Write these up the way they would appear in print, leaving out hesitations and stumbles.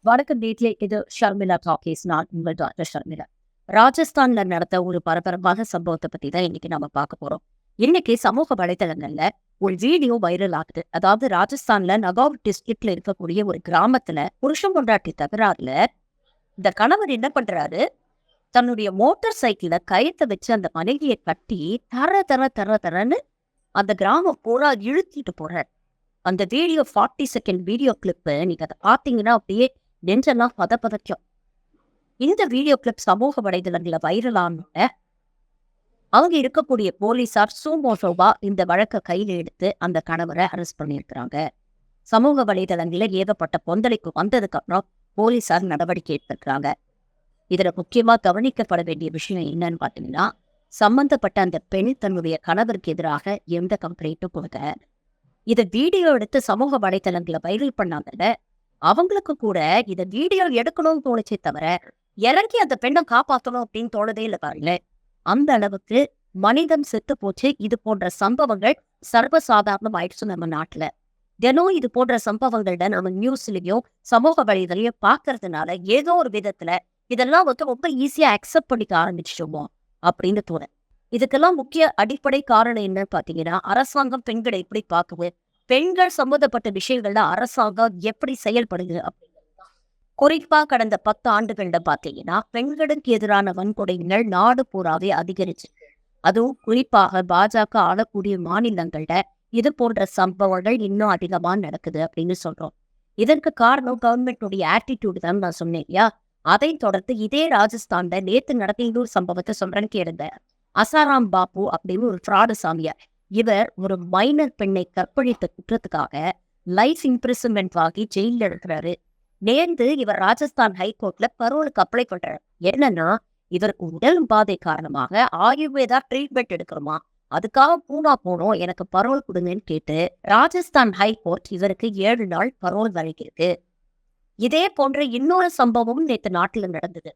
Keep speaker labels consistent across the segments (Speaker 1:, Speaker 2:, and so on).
Speaker 1: வணக்கம் நேர்களே, இது ஷர்மிளா டாக்கீஸ். நான் உங்கள் டாக்டர் ஷர்மிளா. ராஜஸ்தான்ல நடந்த ஒரு பரபரப்பான சம்பவத்தை பத்தி தான் இன்னைக்கு நம்ம பார்க்க போறோம். இன்னைக்கு சமூக வலைதளங்கள்ல ஒரு வீடியோ வைரல் ஆகுது. அதாவது ராஜஸ்தான்ல நகாவ் டிஸ்ட்ரிக்ட்ல இருக்கக்கூடிய ஒரு கிராமத்துல புருஷன் பொண்டாட்டி தகராறுல இந்த கணவர் என்ன பண்றாரு, தன்னுடைய மோட்டார் சைக்கிள கயத்தை வச்சு அந்த மனைவியை கட்டி தர தர தர தரன்னு அந்த கிராமம் பூரா இழுத்திட்டு போறாரு. அந்த வீடியோ 40 செகண்ட் வீடியோ கிளிப்பு நீங்க அதை பார்த்தீங்கன்னா அப்படியே நெஞ்செல்லாம் பதப்பதக்கும். இந்த வீடியோ கிளிப் சமூக வலைதளங்கள்ல வைரல் ஆனோட அவங்க இருக்கக்கூடிய போலீசார் சூமோட்டோவா இந்த வழக்கை கையில எடுத்து அந்த கணவரை அரெஸ்ட் பண்ணியிருக்கிறாங்க. சமூக வலைதளங்கள்ல ஏகப்பட்ட கொந்தளிப்பு வந்ததுக்கு அப்புறம் போலீசார் நடவடிக்கை எடுத்திருக்கிறாங்க. இதுல முக்கியமா கவனிக்கப்பட வேண்டிய விஷயம் என்னன்னு பாத்தீங்கன்னா, சம்பந்தப்பட்ட அந்த பெண் தன்னுடைய கணவருக்கு எதிராக எந்த கம்ப்ளைண்ட்டும் கொடுக்கல. இதை வீடியோ எடுத்து சமூக வலைதளங்களை வைரல் பண்ணாங்கல்ல, அவங்களுக்கு கூட இதை வீடியோ எடுக்கணும்னு தோணுச்சே தவிர இறங்கி அந்த பெண்ணை காப்பாற்றணும் அப்படின்னு தோணுதே இல்லை பாருங்க. அந்த அளவுக்கு மனிதம் செத்து போச்சு. இது போன்ற சம்பவங்கள் சர்வசாதாரணம் ஆயிடுச்சு நம்ம நாட்டுல. தினம் இது போன்ற சம்பவங்கள்ட நம்ம நியூஸ்லயும் சமூக வலைதளையும் பாக்குறதுனால ஏதோ ஒரு விதத்துல இதெல்லாம் ரொம்ப ஈஸியா அக்செப்ட் பண்ணிக்க ஆரம்பிச்சிட்டோமோ அப்படின்னு தோணும். இதுக்கெல்லாம் முக்கிய அடிப்படை காரணம் என்னன்னு பாத்தீங்கன்னா, அரசாங்கம் பெண்களை எப்படி பாக்குது, பெண்கள் சம்பந்தப்பட்ட விஷயங்கள்ல அரசாங்கம் எப்படி செயல்படுது அப்படிங்கிறது. குறிப்பா கடந்த 10 ஆண்டுகள்ல பாத்தீங்கன்னா பெண்களுக்கு எதிரான வன்கொடுமைகள் நாடு பூராவே அதிகரிச்சு. அதுவும் குறிப்பாக பாஜக ஆளக்கூடிய மாநிலங்கள்ல இது போன்ற சம்பவங்கள் இன்னும் அதிகமா நடக்குது அப்படின்னு சொல்றோம். இதற்கு காரணம் கவர்மெண்டோடைய ஆட்டிடியூட் தான் நான் சொன்னேன் இல்லையா. அதை தொடர்ந்து இதே ராஜஸ்தான்ல நேத்து நடந்த இன்னொரு சம்பவத்தை சொல்றேன்னு கேளுங்க. அசாராம் பாபு அப்படின்னு ஒரு ஃப்ராடு சாமியார். இவர் ஒரு மைனர் பெண்ணை கற்பழித்த குற்றத்துக்காக லைஃப் இம்ப்ரிசன்மெண்ட் வாங்கி ஜெயில இருக்கிறாரு. நேர்ந்து இவர் ராஜஸ்தான் ஹைகோர்ட்ல பரோலுக்கு அப்ளை பண்றாரு. என்னன்னா, இவருக்கு உடல் பாதை காரணமாக ஆயுர்வேதா ட்ரீட்மெண்ட் எடுக்கணுமா, அதுக்காக பூனா போனோம், எனக்கு பரோல் கொடுங்கன்னு கேட்டு ராஜஸ்தான் ஹைகோர்ட் இவருக்கு 7 நாள் பரோல் வழங்கியிருக்கு. இதே போன்ற இன்னொரு சம்பவமும் நேற்று நாட்டில் நடந்தது.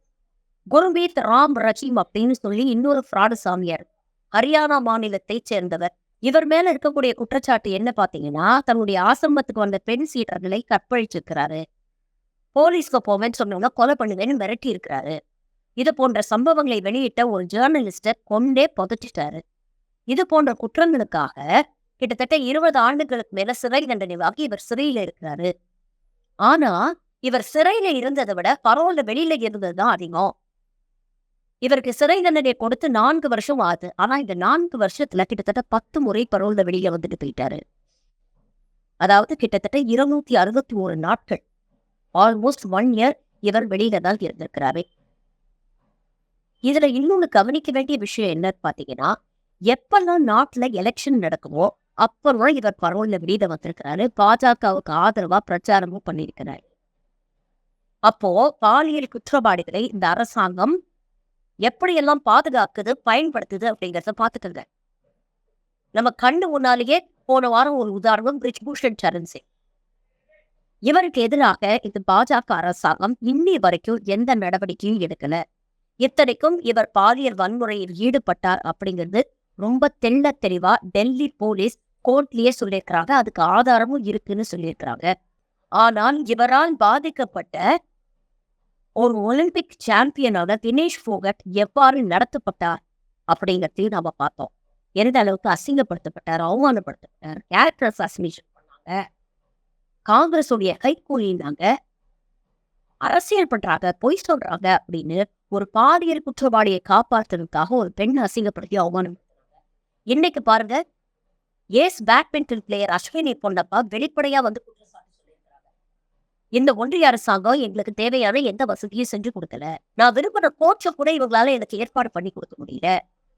Speaker 1: குர்மீத் ராம் ரஹீம் அப்படின்னு சொல்லி இன்னொரு ஃப்ராடு சாமியார், ஹரியானா மாநிலத்தை சேர்ந்தவர். இவர் மேல இருக்கக்கூடிய குற்றச்சாட்டு என்ன பாத்தீங்கன்னா, தன்னுடைய ஆசிரமத்துக்கு வந்த பெண் சீடர்களை கற்பழிச்சிருக்கிறாரு. போலீஸ்க்கு போவேன்னு சொன்னவங்க கொலை பண்ணுவேன்னு மிரட்டி இருக்கிறாரு. இது போன்ற சம்பவங்களை வெளியிட்ட ஒரு ஜேர்னலிஸ்ட கொண்டே புதைச்சிட்டாரு. இது போன்ற குற்றங்களுக்காக கிட்டத்தட்ட 20 ஆண்டுகளுக்கு மேல சிறை தண்டனை வாங்கி இவர் சிறையில இருக்கிறாரு. ஆனா இவர் சிறையில இருந்ததை விட பரோல்ல வெளியில இருந்ததுதான் அதிகம். இவருக்கு சிறை தண்டனை கொடுத்து 4 வருஷம் ஆகுது. ஆனா இந்த 4 வருஷத்துல கிட்டத்தட்ட 10 முறை பரோல்ல வெளியில வந்துட்டு போயிட்டாரு. அதாவது கிட்டத்தட்ட 261 நாட்கள், ஆல்மோஸ்ட் 1 இயர் இவர் வெளியில தான் இருந்திருக்கிறாரு. இதுல இன்னொன்னு கவனிக்க வேண்டிய விஷயம் என்னன்னு பாத்தீங்கன்னா, எப்பெல்லாம் நாட்டுல எலெக்ஷன் நடக்குமோ அப்பதான் இவர் பரோல்ல வெளியில வந்திருக்கிறாரு. பாஜகவுக்கு ஆதரவா பிரச்சாரமும் பண்ணியிருக்கிறாரு. அப்போ பாலியல் குற்றவாளிகளை இந்த அரசாங்கம் எப்படியெல்லாம் பாதுகாக்குது, பயன்படுத்துது அப்படிங்கிறத பாத்துக்கங்க. நம்ம கண்ணு முன்னாலேயே போன வாரம் ஒரு உதாரணம் பிரிஜ்பூஷன் சரண் சிங். இவருக்கு எதிராக இந்த பாஜக அரசாங்கம் இன்னி வரைக்கும் எந்த நடவடிக்கையும் எடுக்கல. இத்தனைக்கும் இவர் பாலியல் வன்முறையில் ஈடுபட்டார் அப்படிங்கிறது ரொம்ப தெள்ள தெளிவா டெல்லி போலீஸ் கோர்ட்லயே சொல்லியிருக்கிறாங்க. அதுக்கு ஆதாரமும் இருக்குன்னு சொல்லியிருக்கிறாங்க. ஆனால் இவரால் பாதிக்கப்பட்ட ஒரு ஒலிம்பிக் சாம்பியனான தினேஷ் போகட் எவ்வாறு நடத்தப்பட்டார் அப்படிங்கிறதையும் நாம பார்த்தோம். எந்த அளவுக்கு அசிங்கப்படுத்தப்பட்டார், அவமானப்படுத்தப்பட்டார், கேரக்டர் அசாசினேஷன் பண்ணாங்க, காங்கிரஸ் உடைய கைகூலினாங்க, அரசியல் பண்றாங்க, பொய் சொல்றாங்க அப்படின்னு ஒரு பாலியல் குற்றவாளியை காப்பாற்றுறதுக்காக ஒரு பெண் அசிங்கப்படுத்தி அவமானம். இன்னைக்கு பாருங்க, ace badminton player Ashwini Ponnappa வெளிப்படையா வந்து இந்த ஒன்றிய அரசாங்கம் எங்களுக்கு தேவையான எந்த வசதியும் செஞ்சு கொடுக்கல. நான் விரும்புற கோச்சை கூட இவங்களால எனக்கு ஏற்பாடு பண்ணி கொடுக்க முடியல.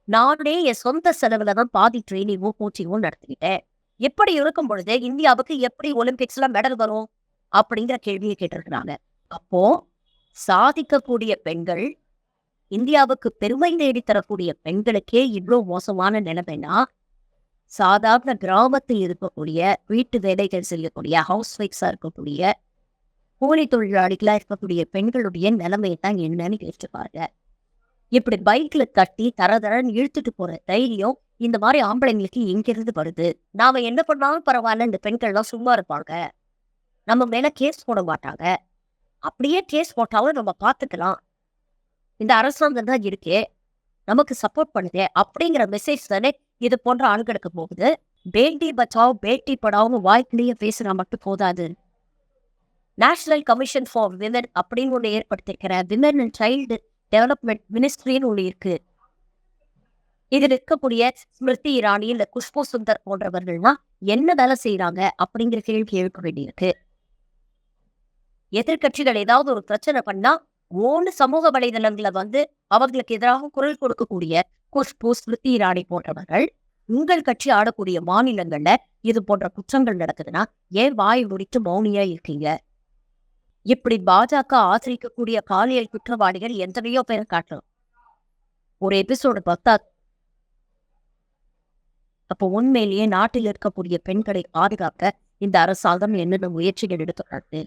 Speaker 1: நானே என் சொந்த செலவுல தான் பாதி ட்ரைனிங்கும் கோச்சிங்கும் நடத்திக்கிட்டேன். எப்படி இருக்கும் பொழுது இந்தியாவுக்கு எப்படி ஒலிம்பிக்ஸ்ல மெடல் வரும் அப்படிங்கிற கேள்வியை கேட்டிருக்கிறாங்க. அப்போ சாதிக்கக்கூடிய பெண்கள், இந்தியாவுக்கு பெருமை தேடித்தரக்கூடிய பெண்களுக்கே இவ்வளவு மோசமான நிலைமைனா, சாதாரண கிராமத்தில் இருக்கக்கூடிய வீட்டு வேலைகள் செய்யக்கூடிய ஹவுஸ் ஒய்ஃப்ஸா இருக்கக்கூடிய கூலி தொழிலாளிகளா இருக்கக்கூடிய பெண்களுடைய நிலைமை தான் என்னன்னு கேட்டு பாருங்க. இப்படி பைக்ல கட்டி தரதரன்னு இழுத்துட்டு போற தைரியம் இந்த மாதிரி ஆம்பளைங்களுக்கு எங்கிருந்து வருது? நாம என்ன பண்ணாலும் பரவாயில்ல, இந்த பெண்கள் எல்லாம் சும்மா இருப்பாங்க, நம்ம மேல கேஸ் போட மாட்டாங்க, அப்படியே கேஸ் போட்டாலும் நம்ம பார்த்துக்கலாம், இந்த அரசாங்கம் தான் இருக்கே, நமக்கு சப்போர்ட் பண்ணுதே அப்படிங்கிற மெசேஜ் தானே இது போன்ற ஆண்களுக்கு போகுது. பேட்டி பச்சாவ் பேட்டி படாவும் வாய்க்கிலேயே பேசினா மட்டும் போதாது. நேஷனல் கமிஷன் ஃபார் விமன் அப்படின்னு ஒண்ணு ஏற்படுத்திருக்கிற விமன் அண்ட் சைல்டு டெவலப்மெண்ட் மினிஸ்ட்ரின்னு ஒண்ணு இருக்கு. இதில் இருக்கக்கூடிய ஸ்மிருதி இரானி இல்ல குஷ்பு சுந்தர் போன்றவர்கள்லாம் என்ன வேலை செய்யறாங்க அப்படிங்கிற கேள்வி எழுப்ப வேண்டியிருக்கு. எதிர்கட்சிகள் ஏதாவது ஒரு பிரச்சனை பண்ணா ஓன்னு சமூக வலைதளங்களை அவர்களுக்கு எதிராக குரல் கொடுக்கக்கூடிய குஷ்பு ஸ்மிருதி இரானி போன்றவர்கள் உங்கள் கட்சி ஆடக்கூடிய மாநிலங்கள்ல இது போன்ற குற்றங்கள் நடக்குதுன்னா ஏன் வாய் முடித்து மௌனியா இருக்கீங்க? இப்படி பாஜக ஆதரிக்கக்கூடிய பாலியல் குற்றவாளிகள் எத்தனையோ பேரை காட்டலாம். ஒரு எபிசோடு பார்த்தா அப்போ உண்மையிலேயே நாட்டில் இருக்கக்கூடிய பெண்களை பாதுகாக்க இந்த அரசாங்கம் என்னென்ன முயற்சிகள் எடுத்துக்காட்டு,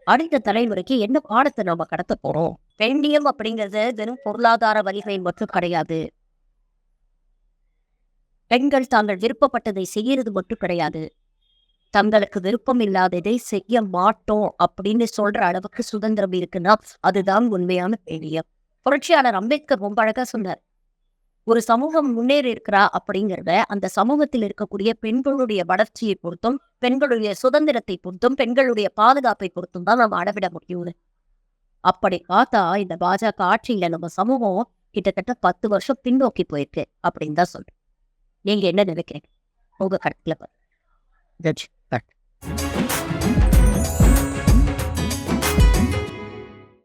Speaker 1: அடுத்த தலைமுறைக்கு என்ன பாடத்தை நம்ம கடத்த போறோம்? பெண்ணியம் அப்படிங்கிறது வெறும் பொருளாதார வலிமை மட்டும் கிடையாது. பெண்கள் தாங்கள் விருப்பப்பட்டதை செய்யறது மட்டும் கிடையாது. தங்களுக்கு விருப்பம் இல்லாததை செய்ய மாட்டோம் அப்படின்னு சொல்ற அளவுக்கு சுதந்திரம் இருக்குன்னா அதுதான் உண்மையான பெண்ணியம். புரட்சியாளர் அம்பேத்கர் ரொம்ப அழகா சொன்னார். ஒரு சமூகம் முன்னேறி இருக்கிறா அப்படிங்கிறத அந்த சமூகத்தில் இருக்கக்கூடிய பெண்களுடைய வளர்ச்சியை பொறுத்தும், பெண்களுடைய சுதந்திரத்தை பொறுத்தும், பெண்களுடைய பாதுகாப்பை பொறுத்தும் தான் நம்ம அளவிட முடியும். அப்படி பார்த்தா இந்த பாஜக ஆட்சியில நம்ம சமூகம் கிட்டத்தட்ட 10 வருஷம் பின்னோக்கி போயிருக்கு அப்படின்னு தான் சொல்றேன். நீங்க என்ன நினைக்கிறீங்க? உங்க கருத்துல பாருங்க.